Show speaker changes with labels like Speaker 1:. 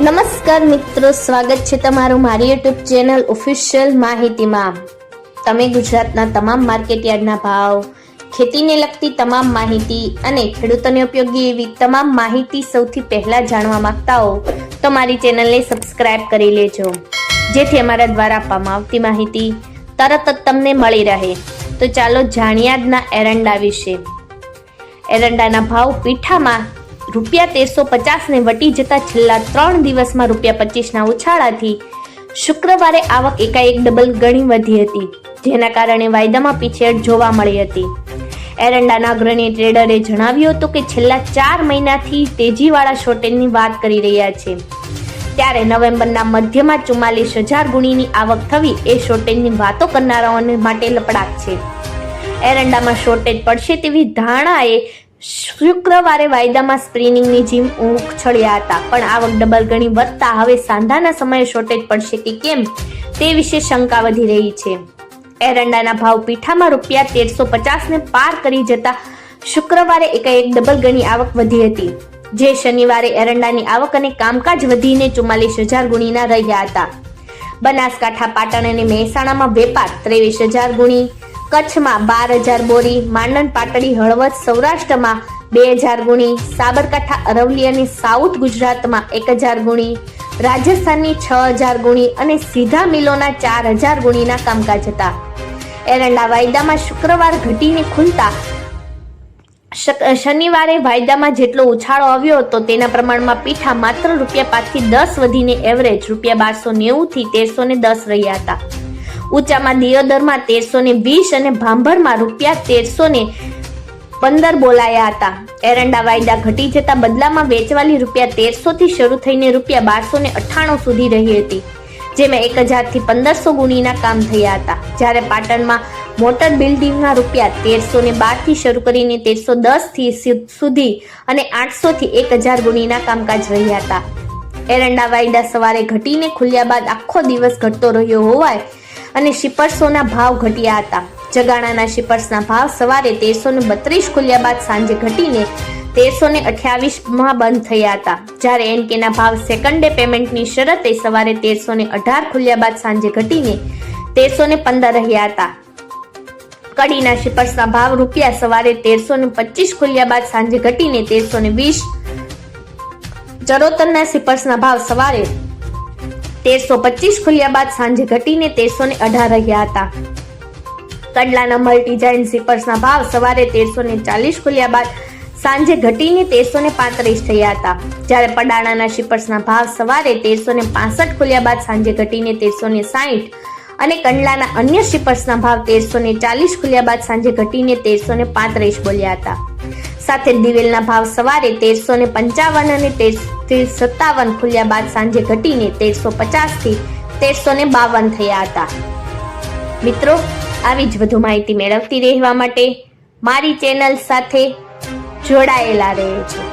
Speaker 1: નમસ્કાર મિત્રો, સ્વાગત છે તમારું મારી યુટ્યુબ ચેનલ ઓફિશિયલ માહિતીમાં। તમે ગુજરાતના તમામ માર્કેટયાર્ડના ભાવ, ખેતીને લગતી તમામ માહિતી અને ખેડૂતોને ઉપયોગી એવી તમામ માહિતી સૌથી પહેલા જાણવા માંગતા હો તો મારી ચેનલને સબસ્ક્રાઇબ કરી લેજો, જેથી અમારા દ્વારા આપવામાં આવતી માહિતી તરત જ તમને મળી રહે। તો ચાલો જાણીએ આજના એરંડા વિશે। એરંડાના ભાવ પીઠામાં ₹1350 ને વટી જતા છેલ્લા 3 દિવસમાં ₹25 ના ઉછાળાથી શુક્રવારે આવક એકાએક ડબલ ગણી વધી હતી, જેના કારણે વાયદામાં પીછેહટ જોવા મળી હતી। એરંડાના અગ્રણી ટ્રેડરે જણાવ્યું હતું કે છેલ્લા 4 મહિનાથી તેજીવાળા શોર્ટેજની વાત કરી રહ્યા છે, ત્યારે નવેમ્બરના મધ્યમાં 44,000 ગુણીની આવક થવી એ શોર્ટેજની વાતો કરનારાઓને માટે લપડાક છે। એરંડામાં શોર્ટેજ પડશે તેવી ધારણાએ શુક્રવારે વાયદામાં સ્પ્રિનિંગની જેમ ઉછળ્યા હતા, પણ આવક ડબલ ગણી વધતા હવે સાંધાના સમયે શોર્ટેજ પડશે કે કેમ તે વિશે શંકા વધી રહી છે। એરંડાના ભાવ પીઠામાં ₹1350 ને પાર કરી જતા શુક્રવારે એકાએક ડબલ ગણી આવક વધી હતી, જે શનિવારે એરંડાની આવક અને કામકાજ વધીને 44,000 ગુણીના રહ્યા હતા। બનાસકાંઠા, પાટણ અને મહેસાણામાં વેપાર 23,000 ગુણી, કચ્છમાં 12,000 બોરી, માંડણ, પાટડી, હળવદ, સૌરાષ્ટ્રમાં 2,000 ગુણી, સાબરકાંઠા, અરવલ્લી અને સાઉથ ગુજરાતમાં 1,000 ગુણી, રાજસ્થાનની 6,000 ગુણી અને સીધા મિલોના 4,000 ગુણીના કામકાજ હતા। એરંડા વાયદામાં શુક્રવાર ઘટીને ખુલતા શનિવારે વાયદામાં જેટલો ઉછાળો આવ્યો હતો તેના પ્રમાણમાં પીઠા માત્ર ₹5 થી 10 વધીને એવરેજ ₹1290 થી 1310 રહ્યા હતા। ઊંચામાં દિયોદરમાં 1320 અને ભાંભરમાં ₹1315 બોલાયા હતા। એરંડા વાયદા ઘટી જતા બદલામાં વેચવાલી ₹1300 થી શરૂ થઈને ₹1298 સુધી રહી હતી, જેમાં 1,000 થી 1,500 ગુણીના કામ થયા હતા, જ્યારે પાટણમાં મોટર બિલ્ડિંગમાં ₹1312 થી શરૂ કરીને 1310 સુધી અને 800 થી 1,000 ગુણીના કામકાજ રહ્યા હતા। એરંડા વાયદા સવારે ઘટીને ખુલ્યા બાદ આખો દિવસ ઘટતો રહ્યો હોવાય અને શિપર્સોના ભાવ ઘટ્યા હતા। જગાણાના શિપર્સના ભાવ સવારે 1332 ખુલ્યા બાદ સાંજે ઘટીને 1328 બંધ થયા હતા, જ્યારે એનકેના ભાવ સેકન્ડ ડે પેમેન્ટની શરતે સવારે 1318 ખુલ્યા બાદ સાંજે ઘટીને 1315 રહ્યા હતા। કડીના શિપર્સના ભાવ રૂપિયા સવારે 1325 ખુલ્યા બાદ સાંજે ઘટીને 1320। ચરોતરના શિપર્સના ભાવ સવારે 1325 ખુલ્યા બાદ સાંજે ઘટીને 1318 રહ્યા હતા। કંડલાના મલ્ટીજાઇન શિપર્સના ભાવ સવારે 1340 ખુલ્યા બાદ સાંજે ઘટીને 1335 થયા હતા, જ્યારે પડાણાના શિપર્સના ભાવ સવારે 1365 ખુલ્યા બાદ સાંજે ઘટીને 1360 અને કંડલાના અન્ય શિપર્સના ભાવ 1340 ખુલ્યા બાદ સાંજે ઘટીને 1335 બોલ્યા હતા। સાથે દિવેલના ભાવ સવારે 1355 અને 1357 ખુલ્યા બાદ સાંજે ઘટીને 1350 થી 1352 થયા હતા। મિત્રો, આવી જ વધુ માહિતી મેળવતી રહેવા માટે મારી ચેનલ સાથે જોડાયેલા રહેજો।